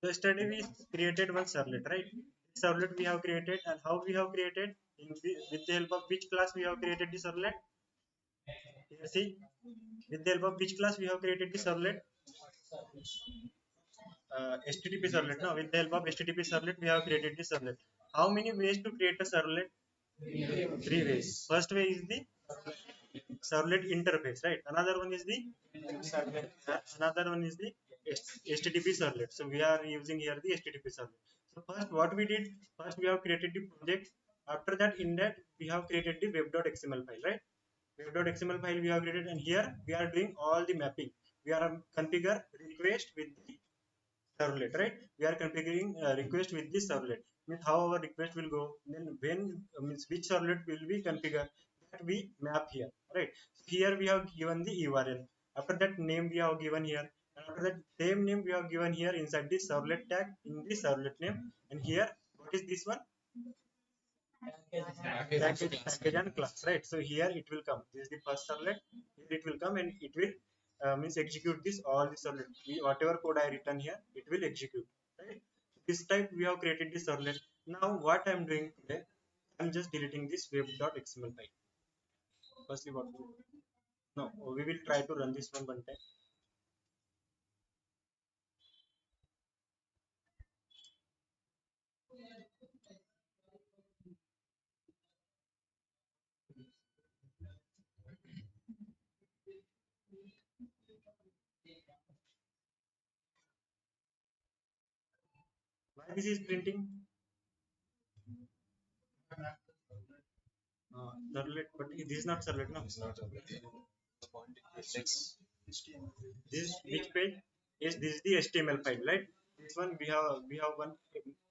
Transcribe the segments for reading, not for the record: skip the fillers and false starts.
So yesterday we created one servlet, right? Servlet we have created, and how we have created with the help of which class we have created the servlet? Here see, with the help of which class we have created the servlet? HTTP servlet. No, with the help of HTTP servlet we have created the servlet. How many ways to create a servlet? Three ways. First way is the servlet interface, right? Another one is the another one is the HTTP servlet. So we are using here the HTTP servlet. So first what we did, first we have created the project. After that, in that we have created the web.xml file, right? Web.xml file we have created, and here we are doing all the mapping. We are configure request with the servlet, right? We are configuring request with this servlet. Means how our request will go, then when means which servlet will be configured, that we map here, right? So here we have given the URL. After that, name we have given here, and after that same name we have given here inside the servlet tag in the servlet name. And here, what is this one? Package and class, right? So here it will come. This is the first servlet. Here it will come and it will means execute this all the servlet. Whatever code I written here, it will execute. Right? This type we have created this servlet. Now what I'm doing today, I'm just deleting this web.xml file. Firstly, what we do? No, we will try to run this one time. Why this is printing? Servlet, but this is not servlet, no. It's not a index. This which page? Yes, this is the HTML file, right? This one we have one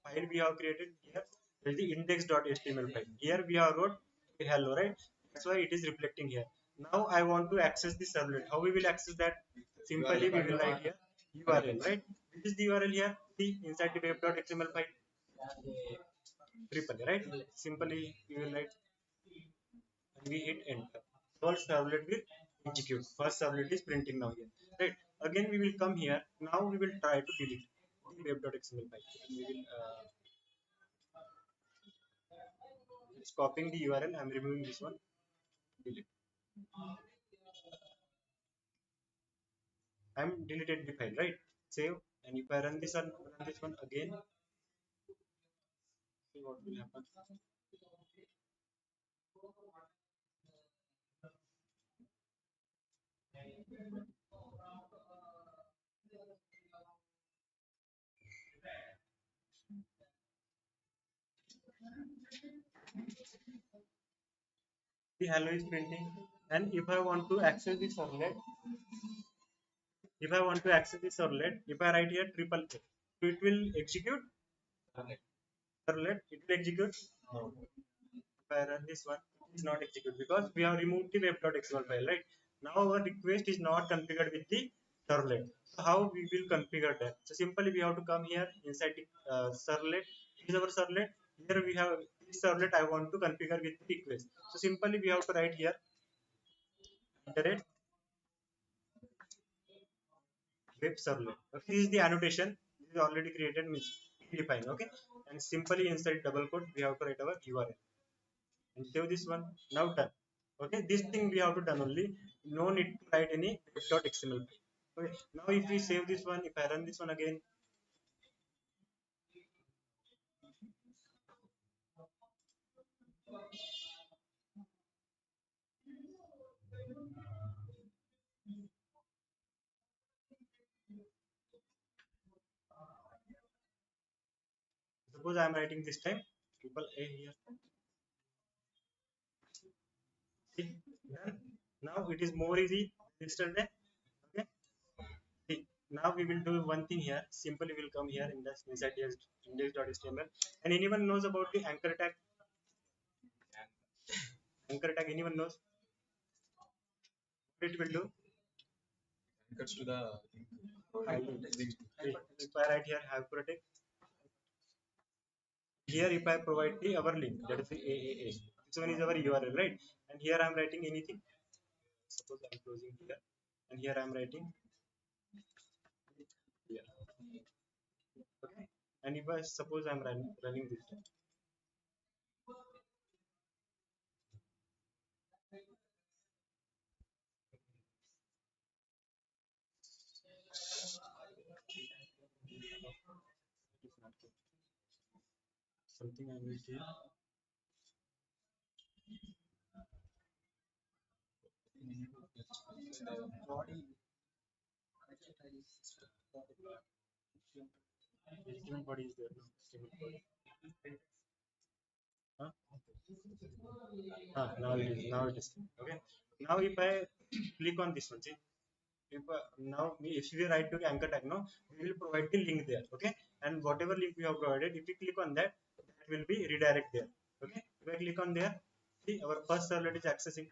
file we have created here. This is the index.html file. Here we have wrote hello, right? That's why it is reflecting here. Now I want to access the servlet. How we will access that? Simply we will write here URL, right? This is the URL here. See inside the web.xml file. Triple, right? Simply we will write and we hit enter. First servlet will execute. First servlet is printing now here. Right. Again we will come here. Now we will try to delete the web.xml file. And we will it's copying the URL. I'm removing this one. Delete. I'm deleted the file, right? Save. And if I run this one again, see what will happen. The hello is printing. And if I want to access the servlet, if I want to access the servlet, if I write here triple A, so it will execute servlet, it will execute. No. If I run this one, it's not execute because we have removed the web.xml file, right? Now our request is not configured with the servlet. So how we will configure that? So simply we have to come here inside the servlet. This is our servlet. Here we have this servlet I want to configure with the request. So simply we have to write here iterate web servlet. Okay, this is the annotation. This is already created, means defined. Okay, and simply inside double quote we have to write our URL. And save this one. Now done. Okay, this thing we have to done only. No need to write any web.xml file. Okay, now if we save this one, if I run this one again, suppose I am writing this time triple A here. See, done. Now it is more easy yesterday. Okay. See, now we will do one thing here. Simply we will come here in the inside the index.html. And anyone knows about the anchor tag? Anchor tag, anyone knows what it will do? Anchors to the link. If I write here hypertext, here if I provide the our link, that is the AAA. This one is our URL, right? And here I am writing anything. Suppose I am closing here, and here I am writing here. Okay, and if I suppose I'm running this, something I missed here. HTML body is there. No, HTML body. Huh? Now it is. Now it is. Okay. Now if I click on this one, see, if now if we write to anchor tag, no, we will provide the link there. Okay, and whatever link we have provided, if we click on that, that will be redirect there. Okay, if I click on there, see our first servlet is accessing.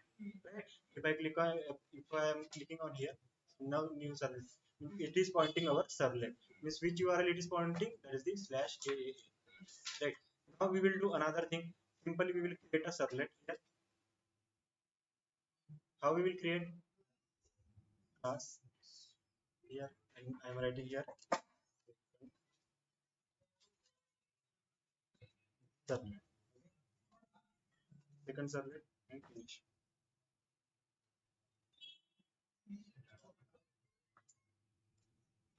Right? If I click on, if I am clicking on here, now new servlet, it is pointing our servlet. Means which URL it is pointing, that is the slash AAA. Right. Now we will do another thing. Simply we will create a servlet here. How we will create class here? I am writing here servlet. Second servlet and finish.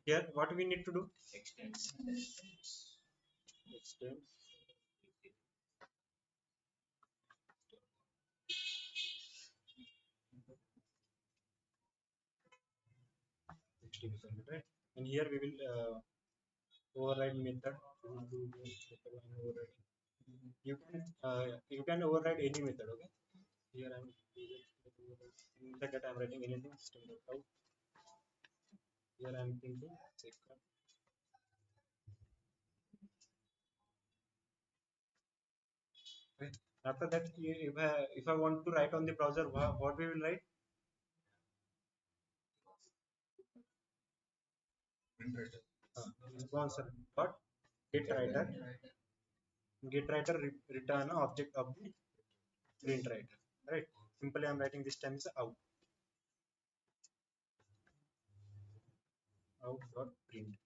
Here, what we need to do? Extend HTML servlet, right? And here we will override method. We will do method and override. You can override any method. Okay. Here I'm in the that I'm writing anything system.out. Here I'm thinking check. Okay. After that, if I want to write on the browser, what we will write? Response dot get writer. Get writer return object of the print writer. Right. Simply I'm writing this time is out dot print.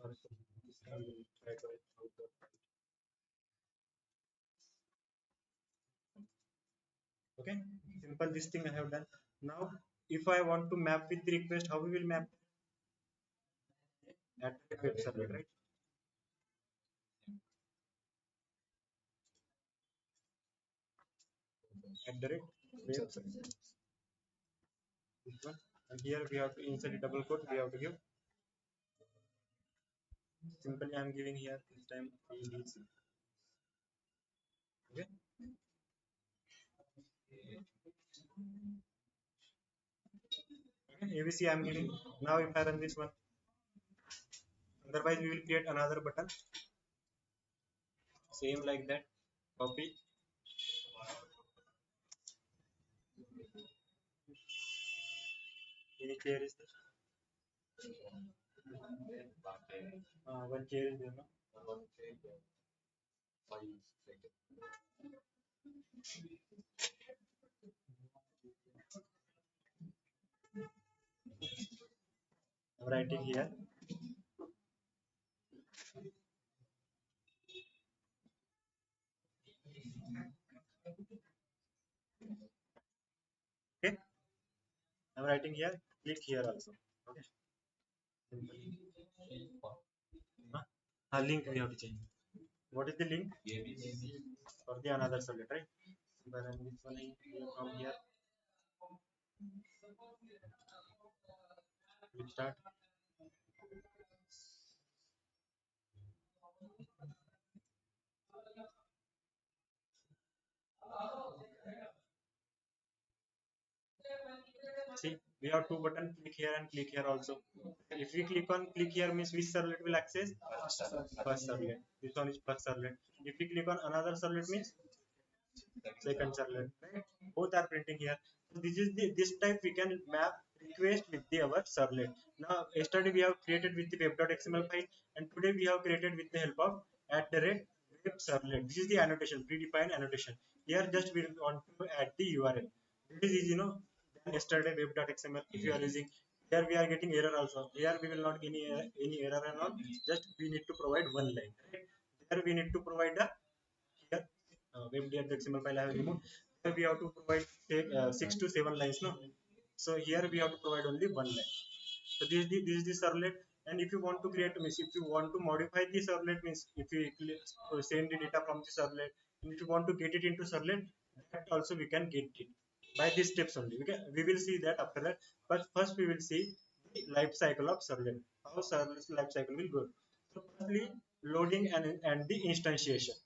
Or this time we will try to write out dot print. Okay. Simple this thing I have done. Now if I want to map with the request, how we will map at the web server, right? At the rate web server. This one. And here we have to insert a double quote. We have to give. Simply I'm giving here this time IDEs. Okay. Okay. ABC I'm giving. Now if I run this one, otherwise we will create another button. Same like that. Copy. Any chair is there? One chair is there, no? I'm writing here. Okay. I'm writing here. Click here also. Okay. Huh? Link we have to change. What is the link? For the another solid, right? But I'm this one from here. Click start. See, we have two buttons, click here and click here also. If we click on click here means which servlet will access? First servlet. This one is first servlet. If we click on another servlet means second servlet. Right? Both are printing here. So this is this type we can map request with the our servlet. Now yesterday we have created with the web.xml file and today we have created with the help of @web servlet. This is the annotation, predefined annotation. Here just we want to add the URL. This is than yesterday web.xml if you are using Here we are getting error also. Here we will not get any error and all. Just we need to provide one line. Right? Here we need to provide a here webdr decimal file I have removed. Here we have to provide say, 6 to 7 lines. No, so here we have to provide only one line. So this is the servlet. And if you want to create means if you want to modify the servlet means if you send the data from the servlet and if you want to get it into servlet, that also we can get it by these steps only. We will see that after that. But first we will see the life cycle of servlet. How servlet life cycle will go. So firstly, loading and the instantiation.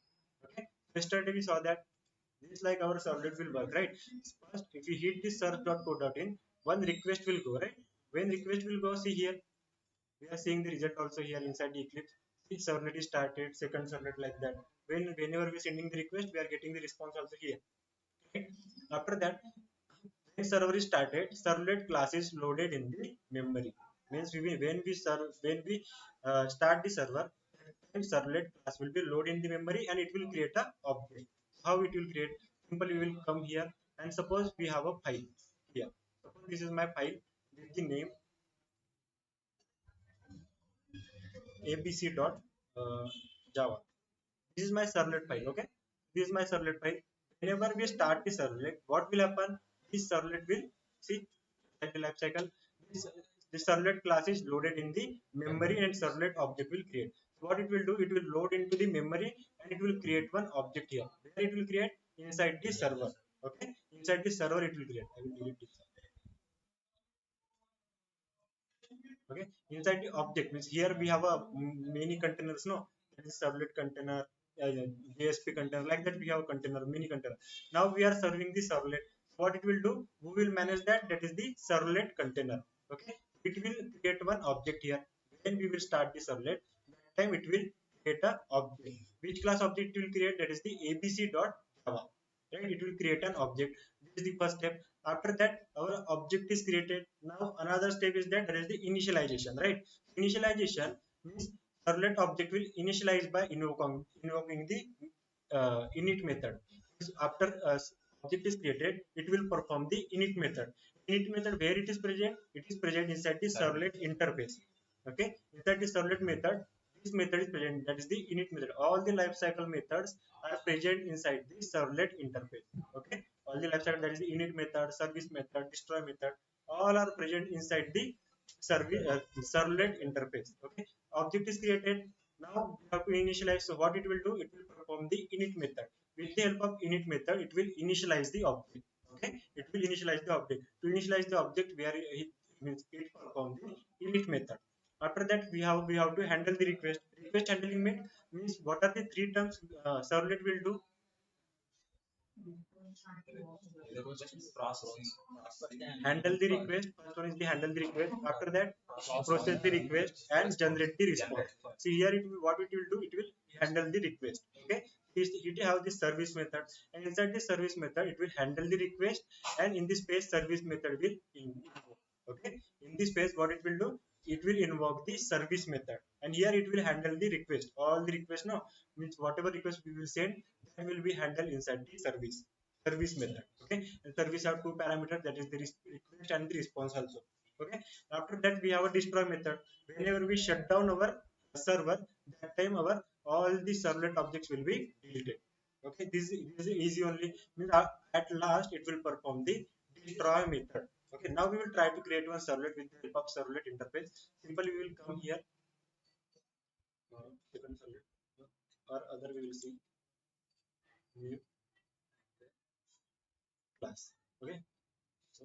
Okay. Yesterday we saw that this like our servlet will work, right? First, if you hit the search.co.in, one request will go, right? When request will go, see here, we are seeing the result also here inside the Eclipse. See, servlet is started, second servlet like that. Whenever we sending the request, we are getting the response also here. Right? After that, when server is started, servlet class is loaded in the memory. Means when we start the server, then servlet class will be loaded in the memory and it will create a object. How it will create? Simply we will come here and suppose we have a file here. Suppose this is my file with the name abc.java. This is my servlet file. Okay, this is my servlet file. Whenever we start the servlet, what will happen? This servlet will see at the life cycle. This, this servlet class is loaded in the memory and servlet object will create. So what it will do? It will load into the memory and it will create one object here. Where it will create? Inside the server. Okay, inside the server it will create. I will delete this. Okay, inside the object means here we have a many containers. No, that is servlet container, JSP container, like that we have container, many container. Now we are serving the servlet. What it will do? Who will manage that? That is the servlet container. Okay, it will create one object here. When we will start the servlet, that time it will create a object. Which class object it will create? That is the abc.java. Right, it will create an object. This is the first step. After that our object is created. Now another step is that there is the initialization, right? Initialization means servlet object will initialize by invoking the init method. After object is created, it will perform the init method. Init method, where it is present? It is present inside the servlet interface. Okay, inside the servlet method, this method is present. That is the init method. All the lifecycle methods are present inside the servlet interface. Okay, all the lifecycle, that is the init method, service method, destroy method, all are present inside the servlet interface. Okay, object is created. Now we have to initialize. So what it will do? It will perform the init method. With the help of init method, it will initialize the object. Okay, it will initialize the object. To initialize the object, where it means it perform the init method. After that, we have to handle the request. Request handling means what are the three terms servlet will do? Handle the request. First one is the handle the request. After that, process the request and generate the response. See here, what it will do? It will handle the request. Okay, it have the service method, and inside the service method, it will handle the request, and in this space, service method will invoke. Okay, in this space, what it will do? It will invoke the service method, and here it will handle the request. All the request now means whatever request we will send, that will be handled inside the service method. Okay, and service have two parameters, that is the request and the response also. Okay, after that we have a destroy method. Whenever we shut down our server, that time our all the servlet objects will be deleted. Okay, this is easy only. Means at last it will perform the destroy method. Okay, now we will try to create one servlet with the help of servlet interface. Simply we will come here, second servlet, or other we will see new class. Okay, so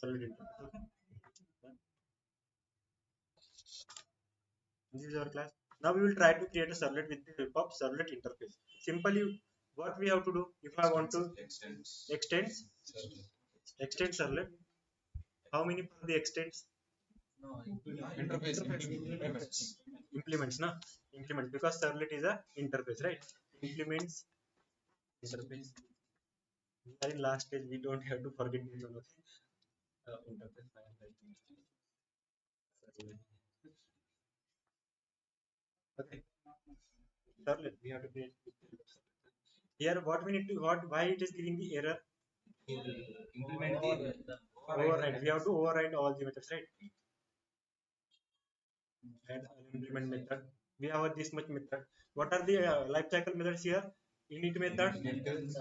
servlet interface. Okay, this is our class. Now we will try to create a servlet with the help of servlet interface. Simply, what we have to do? If I want to extend servlet, how many for the extends? Interface implements. Implements, na? Implements, because servlet is a interface, right? Implements interface. We are in last stage. We don't have to forget this one. Okay? Interface. Okay. servlet. We have to create with the help of servlet. Here, what we need to why it is giving the error? Implement the Override. We have to override all the methods, right? And implement method. We have this much method. What are the life cycle methods here? Init method.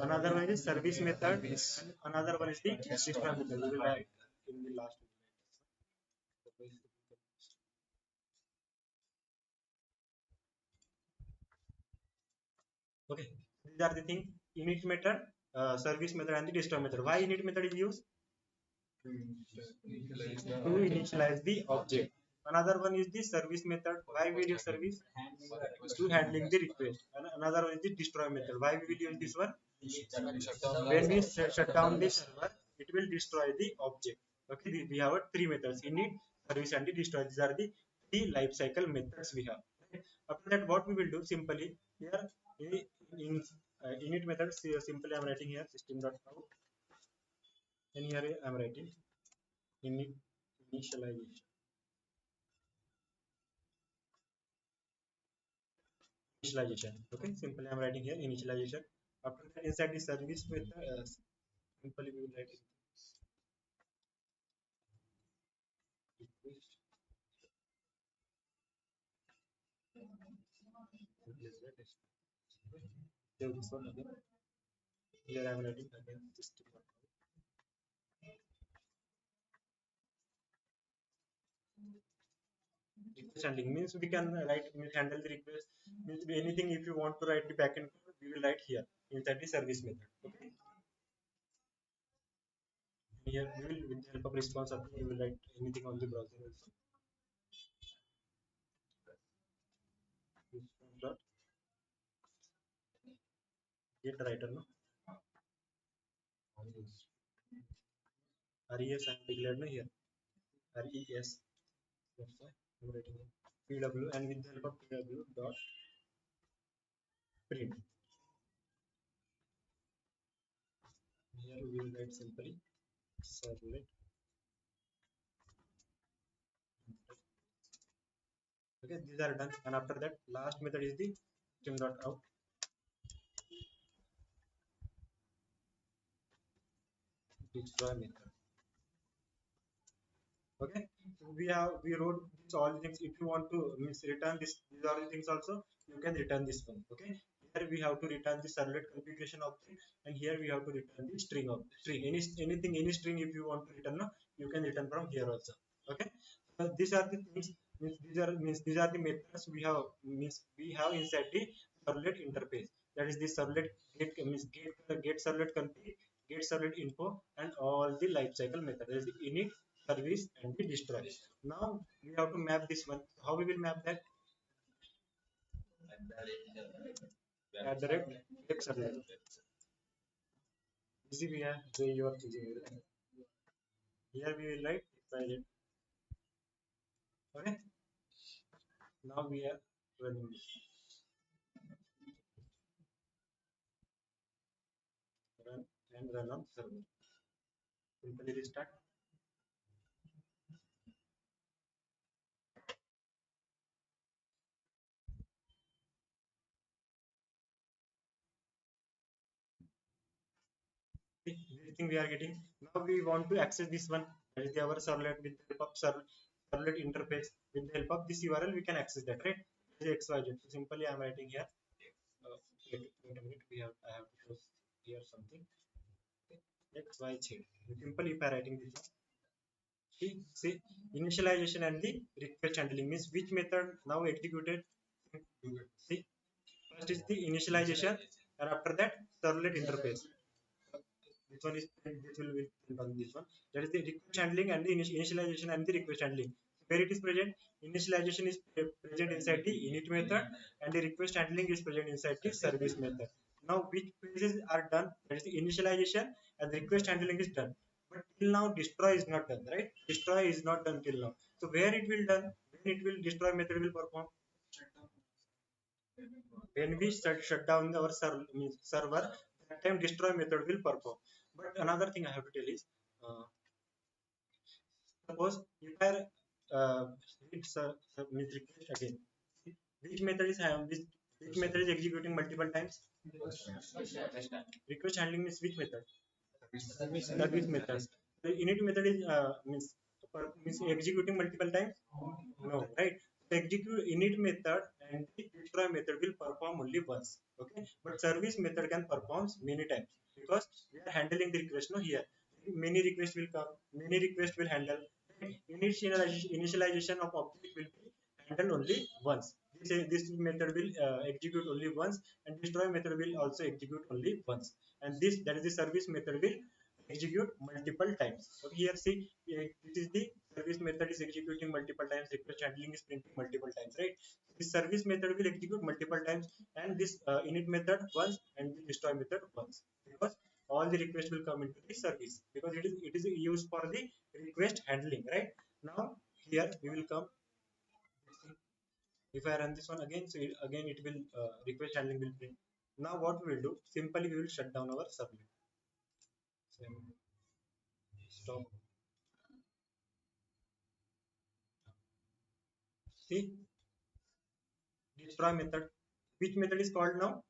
Another one is service method. And another one is the destroy method. We will write in the last. Okay, these are the things. Init method, service method, and the destroy method. Why init method is used? To initialize the object. Another one is the service method. Why we use service? To handling the request. And another one is the destroy method. Why we will use this one? When we shut down the server, it will destroy the object. Okay, we have three methods: init, service, and the destroy. These are the three life cycle methods we have. Okay. After that, what we will do simply here in init method, simply I'm writing here system.out, and here I'm writing init initialization. Initialization. Okay, simply I'm writing here initialization. After that, inside the service method, simply we will write request. Save this one again. Here I'm writing again system. Request handling means we can write, we handle the request. Means anything if you want to write the backend code, we will write here inside the service method. Okay. Here we will, with the help of response, we will write anything on the browser also. Response dot get writer no. Res I am declared no here. Res. That's why I'm writing here. PW, and with the help of PW dot print. Here we will write simply servlet. Okay, these are done, and after that, last method is the system.out destroy method. Okay, so we wrote this all the things. If you want to means return this, these are the things also, you can return this one. Okay, here we have to return the servlet configuration object, and here we have to return the string of string, anything, any string. If you want to return, no, you can return from here also. Okay, so these are the things, means these are the methods we have, means we have inside the servlet interface. That is the servlet get, means get servlet config, get servlet info, and all the lifecycle method. That is the init, service, and the destroy. Now we have to map this one. How we will map that? At the rate get servlet. Easy we are where you are choosing. Here we will write xyz. Okay. Now we are running this. Run and run on server. Simply restart. This thing we are getting. Now we want to access this one. That is our servlet with the help of servlet interface. With the help of this URL, we can access that, right? This is XYZ. So simply I am writing here. Wait a minute. I have to show here something. XYZ. Simply if I writing this one. See, initialization and the request handling means which method now executed. See, first is the initialization, and after that servlet interface. This one is, this will be on this one. That is the request handling and the initialization and the request handling. Where it is present, initialization is present inside the init method, and the request handling is present inside the service method. Now which phases are done? That is the initialization, and the request handling is done. But till now destroy is not done, right? Destroy is not done till now. So where it will done? When it will destroy method will perform? When we shut down our server, that time destroy method will perform. But another thing I have to tell is, uh, suppose if I request again, which method is having this? Which method is executing multiple times? Request handling means which method? Service methods. The init method is means executing multiple times. No, right? The execute init method and the destroy method will perform only once. Okay, but service method can perform many times because we are handling the request. No, here many requests will come, many requests will handle. Initialization of object will be handled only once. This method will execute only once, and destroy method will also execute only once. And this that is the service method will execute multiple times. So here see, this is the service method is executing multiple times, request handling is printing multiple times, right? This service method will execute multiple times, and this init method once and the destroy method once, because all the requests will come into the service because it is used for the request handling, right? Now here we will come. If I run this one again, so again it will request handling will print. Now what we will do? Simply we will shut down our subnet. So, stop. See, destroy method. Which method is called now?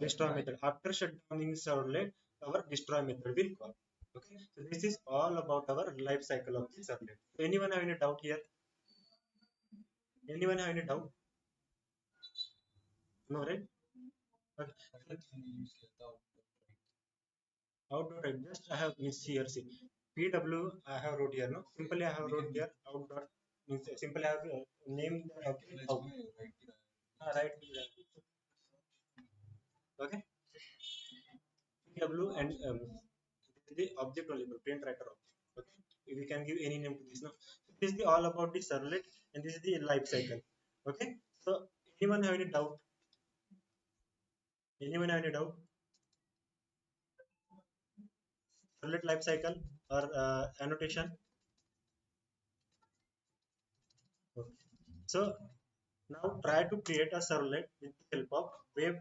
Destroy method. After shutdowning servlet, our destroy method will call. Okay. So this is all about our life cycle of the servlet. So anyone have any doubt here? Anyone have any doubt? No, right? Okay. Outdoor type. Just I have miss here. See, PW I have wrote here. No, simply I have wrote here out dot means simply I have name the object out. Right. Okay. PW and the object only print writer object. Okay. We can give any name to this. No. So this is the all about the servlet and this is the life cycle. Okay. So anyone have any doubt? Anyone have any doubt? Servlet life cycle or annotation? Okay. So now try to create a servlet with the help of web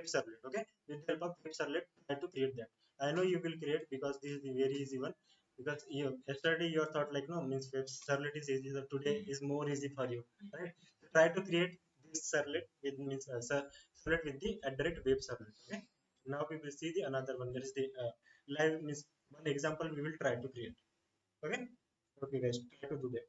servlet. Okay, with the help of web servlet, try to create that. I know you will create because this is the very easy one. Because yesterday you thought like no means web servlet is easy. So today is more easy for you, right? So try to create this servlet with means servlet with the direct web servlet. Okay. Now we will see the another one. There is the live means one example we will try to create. Okay. Okay, guys, try to do that.